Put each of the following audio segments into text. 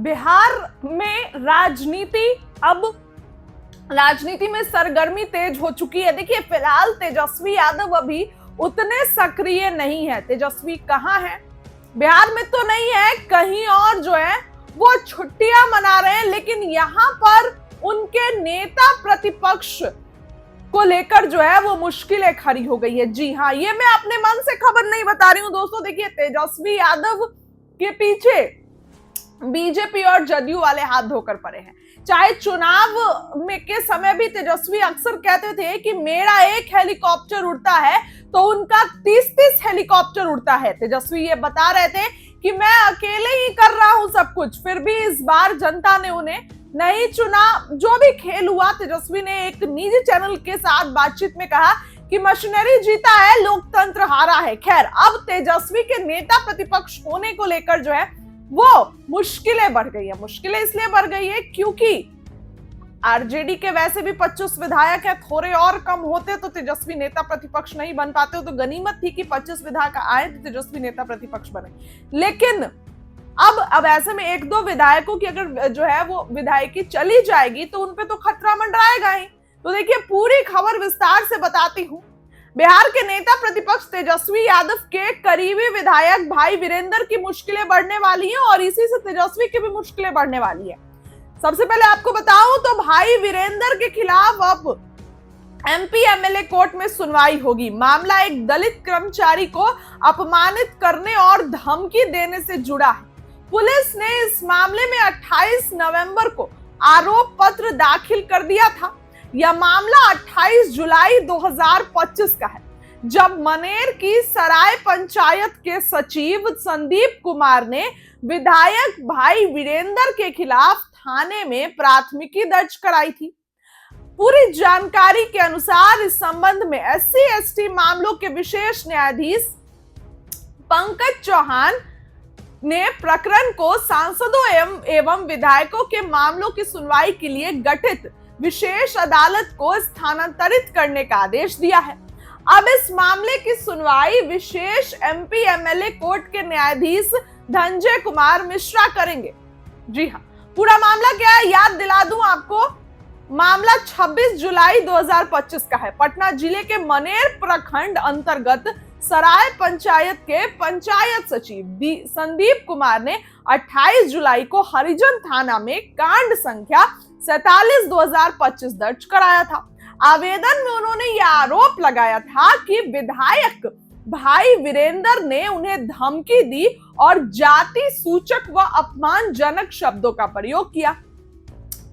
बिहार में राजनीति में सरगर्मी तेज हो चुकी है। देखिए, फिलहाल तेजस्वी यादव अभी उतने सक्रिय नहीं है। तेजस्वी कहाँ है? बिहार में तो नहीं है, कहीं और जो है वो छुट्टियां मना रहे हैं। लेकिन यहां पर उनके नेता प्रतिपक्ष को लेकर जो है वो मुश्किलें खड़ी हो गई है। जी हाँ, ये मैं अपने मन से खबर नहीं बता रही हूं दोस्तों। देखिए, तेजस्वी यादव के पीछे बीजेपी और जदयू वाले हाथ धोकर पड़े हैं। चाहे चुनाव में के समय भी तेजस्वी अक्सर कहते थे कि मेरा एक हेलीकॉप्टर उड़ता है तो उनका 30-30 हेलीकॉप्टर उड़ता है। तेजस्वी ये बता रहे थे कि मैं अकेले ही कर रहा हूं सब कुछ। फिर भी इस बार जनता ने उन्हें नहीं चुना। जो भी खेल हुआ, तेजस्वी ने एक निजी चैनल के साथ बातचीत में कहा कि मशीनरी जीता है, लोकतंत्र हारा है। खैर, अब तेजस्वी के नेता प्रतिपक्ष होने को लेकर जो है वो मुश्किलें बढ़ गई है। मुश्किलें इसलिए बढ़ गई है क्योंकि आरजेडी के वैसे भी 25 विधायक है। थोड़े और कम होते तो तेजस्वी नेता प्रतिपक्ष नहीं बन पाते। तो गनीमत थी कि 25 विधायक आए तो तेजस्वी नेता प्रतिपक्ष बने। लेकिन अब ऐसे में एक दो विधायकों की अगर जो है वो विधायकी चली जाएगी तो उनपे तो खतरा मंडराएगा ही। तो देखिए, पूरी खबर विस्तार से बताती हूं। बिहार के नेता प्रतिपक्ष तेजस्वी यादव के करीबी विधायक भाई वीरेंद्र की मुश्किलें बढ़ने वाली हैं और इसी से तेजस्वी की भी मुश्किलें बढ़ने वाली है। सबसे पहले आपको बताऊं तो भाई वीरेंद्र के खिलाफ अब एमपी एमएलए कोर्ट में सुनवाई होगी। मामला एक दलित कर्मचारी को अपमानित करने और धमकी देने से जुड़ा है। पुलिस ने इस मामले में 28 नवंबर को आरोप पत्र दाखिल कर दिया था। यह मामला 28 जुलाई 2025 का है, जब मनेर की सराय पंचायत के सचिव संदीप कुमार ने विधायक भाई वीरेंद्र के खिलाफ थाने में प्राथमिकी दर्ज कराई थी। पूरी जानकारी के अनुसार इस संबंध में SC/ST मामलों के विशेष न्यायाधीश पंकज चौहान ने प्रकरण को सांसदों एवं विधायकों के मामलों की सुनवाई के लिए गठित विशेष अदालत को स्थानांतरित करने का आदेश दिया है। अब इस मामले की सुनवाई विशेष MP MLA कोर्ट के न्यायाधीश धनंजय कुमार मिश्रा करेंगे। जी हाँ, पूरा मामला क्या है याद दिला दूं आपको। मामला 26 जुलाई 2025 का है। पटना जिले के मनेर प्रखंड अंतर्गत सराय पंचायत के पंचायत सचिव संदीप कुमार ने 28 जुलाई को हरिजन थाना में कांड संख्या 47/2025 दर्ज कराया था। आवेदन में उन्होंने यह आरोप लगाया था कि विधायक भाई वीरेंद्र ने उन्हें धमकी दी और जाति सूचक व अपमानजनक शब्दों का प्रयोग किया।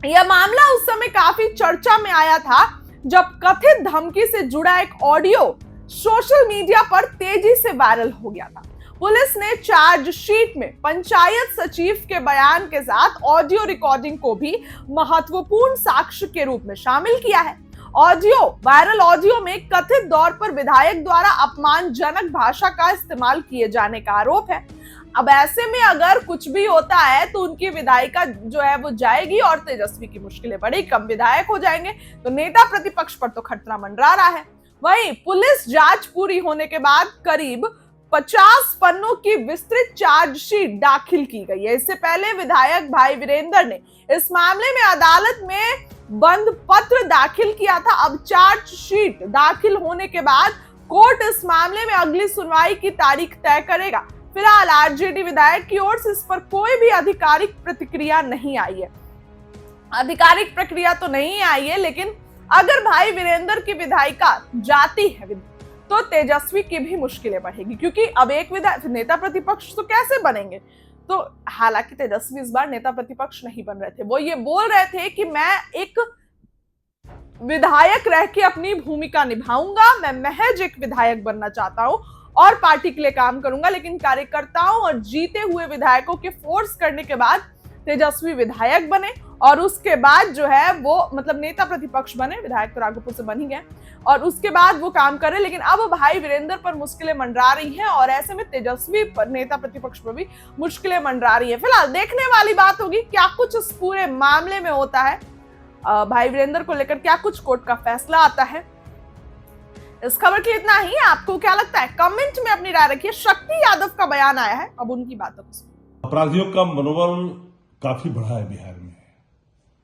यह मामला उस समय काफी चर्चा में आया था जब कथित धमकी से जुड़ा एक ऑडियो सोशल मीडिया पर तेजी से वायरल हो गया था। पुलिस ने चार्जशीट में पंचायत सचिव के बयान के साथ ऑडियो रिकॉर्डिंग को भी महत्वपूर्ण साक्ष्य के रूप में शामिल किया है। वायरल ऑडियो में कथित तौर पर विधायक द्वारा अपमानजनक भाषा का इस्तेमाल किए जाने का आरोप है। अब ऐसे में अगर कुछ भी होता है तो उनकी विधायिका जो है वो जाएगी और तेजस्वी की मुश्किलें बढ़ी, कम विधायक हो जाएंगे। तो नेता प्रतिपक्ष पर तो खतरा मंडरा रहा है। वहीं पुलिस जांच पूरी होने के बाद करीब 50 पन्नों की विस्तृत चार्जशीट दाखिल की गई है। इससे पहले विधायक भाई वीरेंद्र ने इस मामले में अदालत में बंद पत्र दाखिल किया था। अब चार्जशीट दाखिल होने के बाद कोर्ट इस मामले में अगली सुनवाई की तारीख तय करेगा। फिलहाल आरजेडी विधायक की ओर से इस पर कोई भी आधिकारिक प्रतिक्रिया नहीं आई है। आधिकारिक प्रक्रिया तो नहीं आई है, लेकिन अगर भाई वीरेंद्र की विधायिका जाती है तो तेजस्वी की भी मुश्किलें बढ़ेगी, क्योंकि अब एक विधायक नेता प्रतिपक्ष तो कैसे बनेंगे। तो हालांकि तेजस्वी इस बार नेता प्रतिपक्ष नहीं बन रहे थे। वो ये बोल रहे थे कि मैं एक विधायक रह के अपनी भूमिका निभाऊंगा, मैं महज एक विधायक बनना चाहता हूं और पार्टी के लिए काम करूंगा। लेकिन कार्यकर्ताओं और जीते हुए विधायकों के फोर्स करने के बाद तेजस्वी विधायक बने और उसके बाद जो है वो मतलब नेता प्रतिपक्ष बने। विधायक तो राघोपुर से बन ही गए और उसके बाद वो काम करे। लेकिन अब भाई वीरेंद्र पर मुश्किलें मंडरा रही हैं और ऐसे में तेजस्वी पर नेता प्रतिपक्ष पर भी मुश्किलें मंडरा रही है। फिलहाल देखने वाली बात होगी क्या कुछ इस पूरे मामले में होता है, भाई वीरेंद्र को लेकर क्या कुछ कोर्ट का फैसला आता है। इस खबर के लिए इतना ही। आपको क्या लगता है कमेंट में अपनी राय रखिए। शक्ति यादव का बयान आया है, अब उनकी बातों को सुनिए। अपराधियों का मनोबल काफी बढ़ा है बिहार में।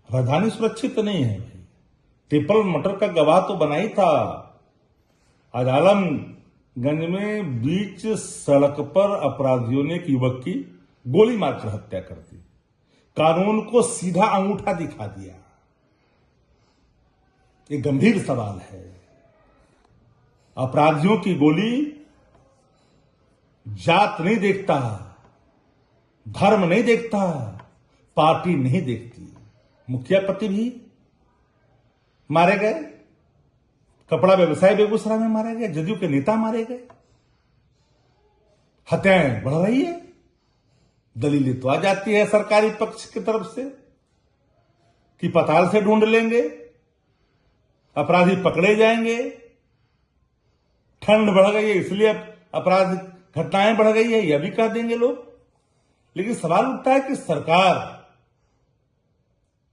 राजधानी सुरक्षित नहीं है भाई। ट्रिपल मर्डर का गवाह तो बना ही था। आज आलमगंज में बीच सड़क पर अपराधियों ने एक युवक की गोली मारकर हत्या कर दी। कानून को सीधा अंगूठा दिखा दिया। ये गंभीर सवाल है। अपराधियों की गोली जात नहीं देखता, धर्म नहीं देखता, पार्टी नहीं देखती। मुखिया पति भी मारे गए, कपड़ा व्यवसाय बेगूसराय में मारे गए, जदयू के नेता मारे गए। हत्याएं बढ़ रही है। दलीलें तो आ जाती है सरकारी पक्ष की तरफ से कि पताल से ढूंढ लेंगे, अपराधी पकड़े जाएंगे, ठंड बढ़ गई है इसलिए अपराध घटनाएं बढ़ गई है, यह भी कह देंगे लोग। लेकिन सवाल उठता है कि सरकार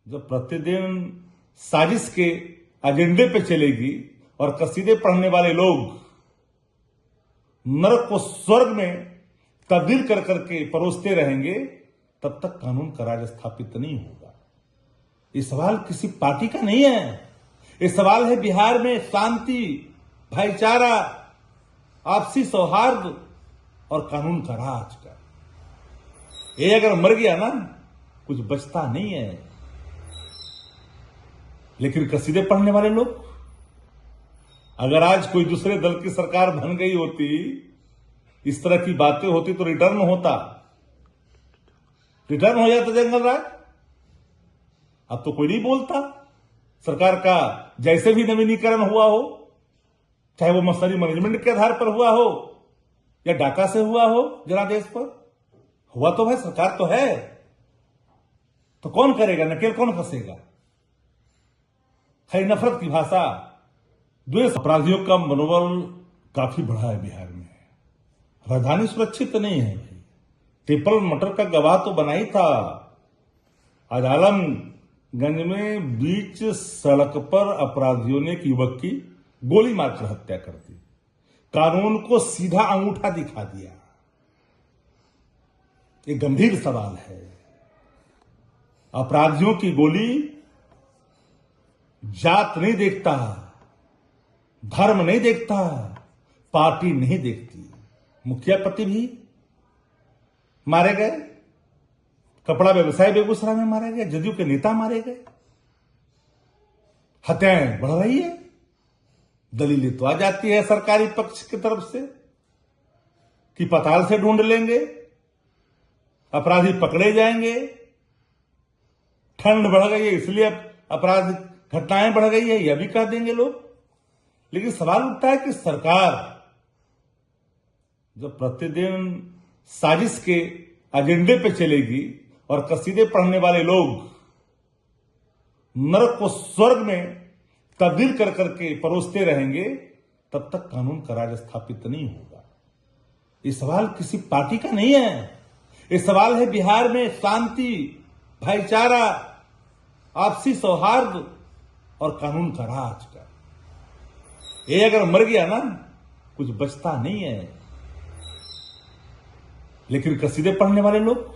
जब प्रतिदिन साजिश के एजेंडे पे चलेगी और कसीदे पढ़ने वाले लोग नरक को स्वर्ग में तब्दील कर करके परोसते रहेंगे, तब तक कानून का राज स्थापित नहीं होगा। ये सवाल किसी पार्टी का नहीं है। ये सवाल है बिहार में शांति, भाईचारा, आपसी सौहार्द और कानून का राज का। ये अगर मर गया ना, कुछ बचता नहीं है। लेकिन कसीदे पढ़ने वाले लोग, अगर आज कोई दूसरे दल की सरकार बन गई होती, इस तरह की बातें होती तो रिटर्न होता, रिटर्न हो जाता जंगल राज। अब तो कोई नहीं बोलता। सरकार का जैसे भी नवीनीकरण हुआ हो, चाहे वो मसरी मैनेजमेंट के आधार पर हुआ हो या डाका से हुआ हो, जनादेश पर हुआ, तो भाई सरकार तो है, तो कौन करेगा, नकेल कौन फंसेगा। है नफरत की भाषा, द्वेष। अपराधियों का मनोबल काफी बढ़ा है बिहार में। राजधानी सुरक्षित नहीं है भाई। ट्रिपल मर्डर का गवाह तो बना ही था। आज आलमगंज में बीच सड़क पर अपराधियों ने एक युवक की गोली मारकर हत्या कर दी। कानून को सीधा अंगूठा दिखा दिया। ये गंभीर सवाल है। अपराधियों की गोली जात नहीं देखता, धर्म नहीं देखता, पार्टी नहीं देखती। मुखिया पति भी मारे गए, कपड़ा व्यवसाय बेगूसराय में मारे गए, जदयू के नेता मारे गए। हत्याएं बढ़ रही है। दलीलें तो आ जाती है सरकारी पक्ष की तरफ से कि पताल से ढूंढ लेंगे, अपराधी पकड़े जाएंगे, ठंड बढ़ गई है इसलिए अपराध घटनाएं बढ़ गई है, यह भी कह देंगे लोग। लेकिन सवाल उठता है कि सरकार जब प्रतिदिन साजिश के एजेंडे पे चलेगी और कसीदे पढ़ने वाले लोग नरक को स्वर्ग में तब्दील कर करके परोसते रहेंगे, तब तक कानून का राज स्थापित नहीं होगा। ये सवाल किसी पार्टी का नहीं है। ये सवाल है बिहार में शांति, भाईचारा, आपसी सौहार्द और कानून का राज का। ये अगर मर गया ना, कुछ बचता नहीं है। लेकिन कसीदे पढ़ने वाले लोग,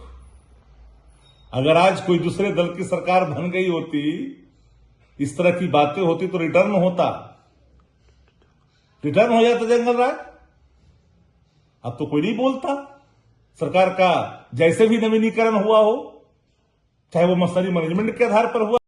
अगर आज कोई दूसरे दल की सरकार बन गई होती, इस तरह की बातें होती तो रिटर्न होता, रिटर्न हो जाता जंगल राज। अब तो कोई नहीं बोलता। सरकार का जैसे भी नवीनीकरण हुआ हो, चाहे वो मसरी मैनेजमेंट के आधार पर हुआ